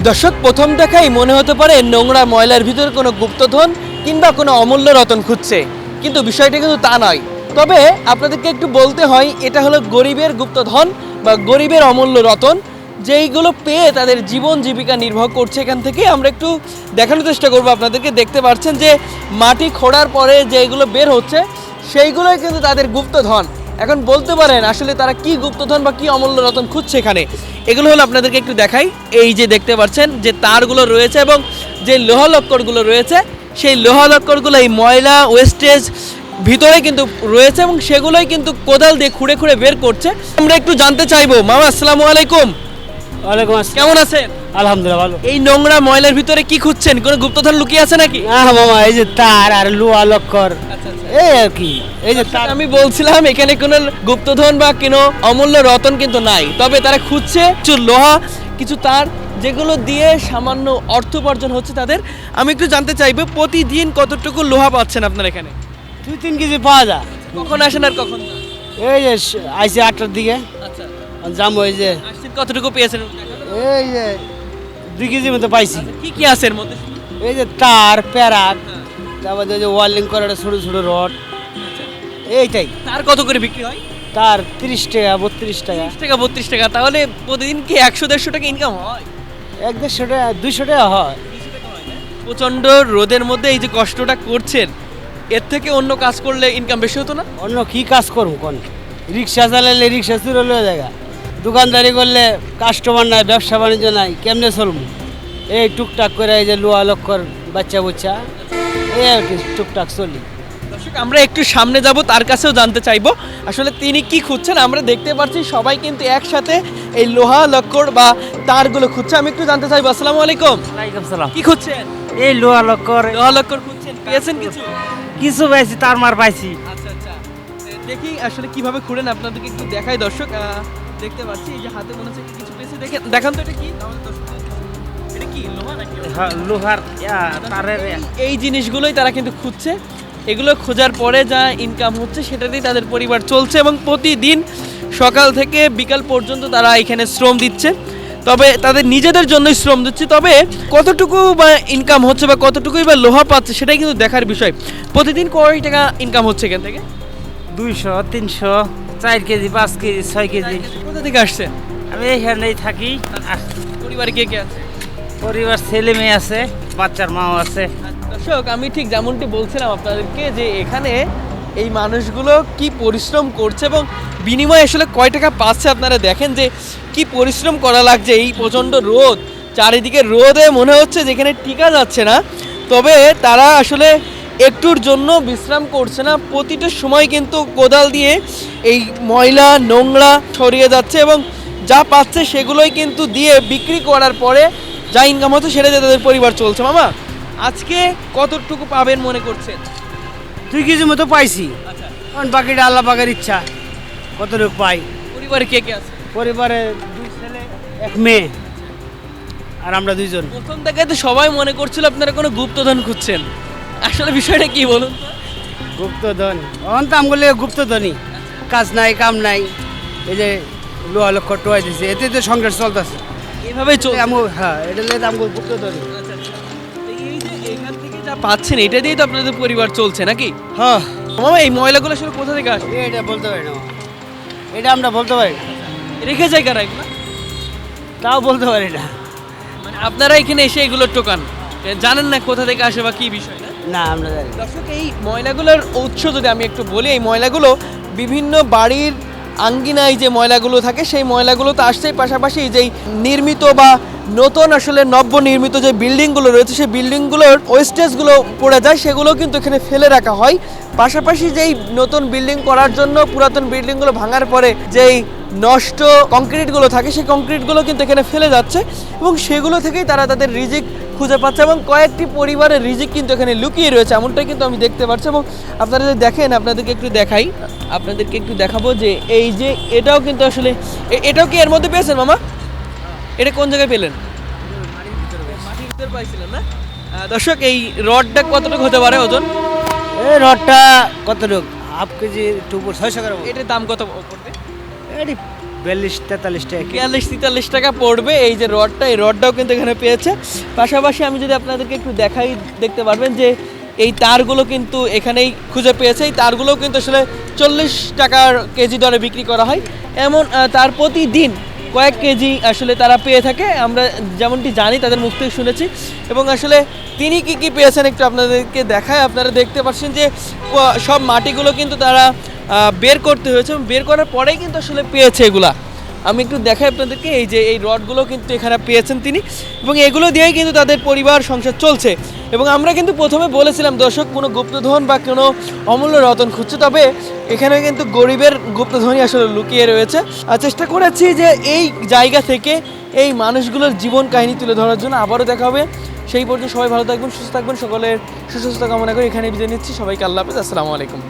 দর্শক, প্রথম দেখাই মনে হতে পারে নোংরা ময়লার ভিতরে কোনো গুপ্তধন কিংবা কোনো অমূল্য রতন খুঁজছে, কিন্তু বিষয়টা কিন্তু তা নয়। তবে আপনাদেরকে একটু বলতে হয়, এটা হলো গরিবের গুপ্তধন বা গরিবের অমূল্য রতন, যেইগুলো পেয়ে তাদের জীবন জীবিকা নির্বাহ করছে। এখান থেকে আমরা একটু দেখানোর চেষ্টা করবো আপনাদেরকে। দেখতে পাচ্ছেন যে মাটি খোঁড়ার পরে যেগুলো বের হচ্ছে সেইগুলোই কিন্তু তাদের গুপ্তধন। এখন বলতে পারেন আসলে তারা কি গুপ্তধন বা কি অমূল্য রতন খুঁজছে এখানে। এগুলো হলো আপনাদেরকে একটু দেখাই। এই যে দেখতে পাচ্ছেন যে তারগুলো রয়েছে এবং যে লোহা লক্করগুলো রয়েছে, সেই লোহা লক্করগুলো এই ময়লা ওয়েস্টেজ ভিতরে কিন্তু রয়েছে এবং সেগুলোই কিন্তু কোদাল দিয়ে খুঁড়ে খুঁড়ে বের করছে। আমরা একটু জানতে চাইবো, মামা আসসালামু আলাইকুম। ওয়ালাইকুম আসসালাম। কেমন আছেন? আলহামদুলিল্লাহ ভালো। এই নোংরা ময়লার ভিতরে কি খুঁজছেন? কোনো গুপ্তধন লুকিয়ে আছে নাকি? মামা, এই যে তার আর লোহা লক্কর, এই আর কি। এই যে তার, আমি বলছিলাম এখানে কোনো গুপ্তধন বা কোনো অমূল্য রতন কিন্তু নাই, তবে তারা খুঁজছে কিছু লোহা, কিছু তার, যেগুলো দিয়ে সামান্য অর্থ উপার্জন হচ্ছে তাদের। আমি একটু জানতে চাইবো, প্রতিদিন কতটুকু লোহা পাচ্ছেন আপনার এখানে? 2-3 কেজি পাওয়া যায়। কখন আসেন আর কখন যান? এই যে আইসি 8টার দিকে আচ্ছা, যাবো। এই যে আসছেন, কতটুকু পেয়েছেন? এই যে 2 কেজির মতো পাইছি। কি কি আছে এর মধ্যে? এই যে তার প্যারাক, তারপর ওই যে ওয়ার্লিং করার ছোটো ছোটো রড, এইটাই। তার কত করে বিক্রি হয়? তার 30 টাকা 32 টাকা। 30 টাকা 32 টাকা। তাহলে প্রতিদিন কি 100-150 টাকা ইনকাম হয়? 1-150 টাকা 200 টাকা হয়। প্রচন্ড রোদের মধ্যে এই যে কষ্টটা করছেন, এর থেকে অন্য কাজ করলে ইনকাম বেশি হতো না? অন্য কি কাজ করবো কোন? রিক্সা চালালে রিক্সা চুরো লয়ে জায়গা, দোকানদারি করলে কাস্টমার নাই, ব্যবসা বাণিজ্য নাই, কেমনে চলবো? এই টুকটাক করে এই যে লোহা লক্কর বাচ্চা বুচ্চা, এই আর কি টুকটাক চলি। দর্শক, আমরা একটু সামনে যাব, তার কাছেও জানতে চাইবো আসলে তিনি কি খুঁজছেন। আমরা দেখতে পাচ্ছি সবাই কিন্তু একসাথে এই লোহা লক্কর বা তারগুলো খুঁজছে। আমি একটু জানতে চাইবো, আসসালামু আলাইকুম। ওয়ালাইকুম সালাম। কি খুঁজছেন? এই লোহা লক্কর লোহা লক্কর খুঁজছেন, পেয়েছেন কিছু? কিছু পাইছি, তার মার পাইছি। আচ্ছা আচ্ছা, দেখি আসলে কিভাবে খুঁড়েন, আপনাদেরকে একটু দেখাই। দর্শক, দেখতে পাচ্ছি এই যে হাতে মনে হচ্ছে কিছু পেয়েছে। দেখেন, দেখান তো এটা কি। এটা কি লোহা নাকি? লোহার তারের। এই জিনিসগুলোই তারা কিন্তু খুঁজছে। এগুলো খোঁজার পরে যা ইনকাম হচ্ছে সেটাতেই তাদের পরিবার চলছে এবং প্রতিদিন সকাল থেকে বিকাল পর্যন্ত তারা এখানে শ্রম দিচ্ছে। তবে তাদের নিজেদের জন্যই শ্রম দিচ্ছে। তবে কতটুকু বা ইনকাম হচ্ছে বা কতটুকুই বা লোহা পাচ্ছে সেটাই কিন্তু দেখার বিষয়। প্রতিদিন কয় টাকা ইনকাম হচ্ছে এখান থেকে? 200, 300, 4 কেজি, 5 কেজি, 6 কেজি। কোথা থেকে আসছে? আমি এখানেই থাকি। আর পরিবারে কে কে আছে? পরিবার ছেলে মেয়ে আছে, বাচ্চার মাও আছে। দর্শক, আমি ঠিক যেমনটি বলছিলাম আপনাদেরকে যে এখানে এই মানুষগুলো কি পরিশ্রম করছে এবং বিনিময়ে আসলে কয় টাকা পাচ্ছে। আপনারা দেখেন যে কি পরিশ্রম করা লাগছে। এই প্রচণ্ড রোদ, চারিদিকে রোদে মনে হচ্ছে যেখানে টিকা যাচ্ছে না। তবে তারা আসলে একটুর জন্য বিশ্রাম করছে না। প্রতিটা সময় কিন্তু কোদাল দিয়ে এই ময়লা নোংরা ছড়িয়ে যাচ্ছে এবং যা পাচ্ছে সেগুলোই কিন্তু দিয়ে বিক্রি করার পরে যা ইনকাম হচ্ছে সেটা দিয়ে তাদের পরিবার চলছে। মামা, আজকে কতটুকু পাবেন মনে করছেন? 2 কেজির মতো পাইছি। আচ্ছা, কারণ বাকিটা আল্লাহ পাকের ইচ্ছা, কতটুকু পাই। পরিবারে কে কে আছে? পরিবারে 2 ছেলে 1 মেয়ে আর আমরা 2 জন। প্রথম থেকে তো সবাই মনে করছিল আপনারা কোনো গুপ্তধন খুঁজছেন। আসলে বিষয়টা কি বলুন তো? গুপ্তধন অন তো আমগুলো গুপ্তধনই, কাজ নাই কাম নাই, এই যে লোহা লক্কর টোয়াই দিছে, এতে তো সংসার চলতেছে। এভাবেই চলছে। হ্যাঁ, এটা লেগে আমগুলো গুপ্তধনই। আচ্ছা আচ্ছা, এই যে এখান থেকে যা পাচ্ছেন এটা দিয়েই তো আপনাদের পরিবার চলছে নাকি? হ্যাঁ, মামা, এই ময়লাগুলো আসলে কোথা থেকে আসে? এটা বলতে পারি না, এটা আমরা বলতে পারি না। রেখে যায় কারা এগুলো? তাও বলতে পারি না। মানে আপনারা এখানে এসে এগুলোর টোকান, জানেন না কোথা থেকে আসে বা কি বিষয় না? না, আমরা জানি না। দর্শক, এই ময়লাগুলোর উৎস যদি আমি একটু বলি, এই ময়লাগুলো বিভিন্ন বাড়ির আঙ্গিনায় যে ময়লাগুলো থাকে সেই ময়লাগুলো তো আসছেই, পাশাপাশি যেই নির্মিত বা নতুন আসলে নব্য নির্মিত যে বিল্ডিংগুলো রয়েছে সেই বিল্ডিংগুলোর ওয়েস্টেজগুলো পড়ে যায়, সেগুলো কিন্তু এখানে ফেলে রাখা হয়। পাশাপাশি যেই নতুন বিল্ডিং করার জন্য পুরাতন বিল্ডিংগুলো ভাঙার পরে যেই নষ্ট কংক্রিটগুলো থাকে সেই কংক্রিটগুলো কিন্তু এখানে ফেলে যাচ্ছে এবং সেগুলো থেকেই তারা তাদের রিজিক খুঁজে পাচ্ছে এবং কয়েকটি পরিবারের রিজিক কিন্তু এখানে লুকিয়ে রয়েছে, এমনটাই কিন্তু আমি দেখতে পাচ্ছি। এবং আপনারা যদি দেখেন, আপনাদেরকে একটু দেখাই, আপনাদেরকে একটু দেখাবো যে এই যে এটাও কিন্তু আসলে এটাও কি এর মধ্যে পেয়েছেন মামা? এটা কোন জায়গায় পেলেন? মাটির ভিতরে পাইছিলেন না? দর্শক, এই রডটা কতটুকু হতে পারে ওজন? এই রডটা কতটুকু? হাফ কেজি, একটু উপর, 600 গ্রাম। এটার দাম কত পড়বে? এটি 42-43 টাকা কেজি। 42-43 টাকা পড়বে এই যে রডটা, এই রডটাও কিন্তু এখানে পেয়েছে। পাশাপাশি আমি যদি আপনাদেরকে একটু দেখাই, দেখতে পারবেন যে এই তারগুলো কিন্তু এখানেই খুঁজে পেয়েছে। এই তারগুলোও কিন্তু আসলে 40 টাকার কেজি দরে বিক্রি করা হয়। এমন তার প্রতিদিন কয়েক কেজি আসলে তারা পেয়ে থাকে, আমরা যেমনটি জানি তাদের মুখ থেকে শুনেছি। এবং আসলে তিনি কি কি পেয়েছেন একটু আপনাদেরকে দেখায়। আপনারা দেখতে পাচ্ছেন যে সব মাটিগুলো কিন্তু তারা বের করতে হয়েছে এবং বের করার পরেই কিন্তু আসলে পেয়েছে এগুলা। আমি একটু দেখাই আপনাদেরকে, এই যে এই রডগুলো কিন্তু এখানে পেয়েছেন তিনি, এবং এগুলো দিয়েই কিন্তু তাদের পরিবার সংসার চলছে। এবং আমরা কিন্তু প্রথমে বলেছিলাম দর্শক, কোনো গুপ্তধন বা কোনো অমূল্য রতন খুঁজছে, তবে এখানে কিন্তু গরিবের গুপ্তধনই আসলে লুকিয়ে রয়েছে। আর চেষ্টা করেছি যে এই জায়গা থেকে এই মানুষগুলোর জীবন কাহিনী তুলে ধরার জন্য। আবারও দেখা হবে, সেই পর্যন্ত সবাই ভালো থাকবেন, সুস্থ থাকবেন, সকলের সুস্বাস্থ্য কামনা করে এখানে বিদায় নিচ্ছি। সবাইকে আল্লাহ হাফেজ, আসসালামু আলাইকুম।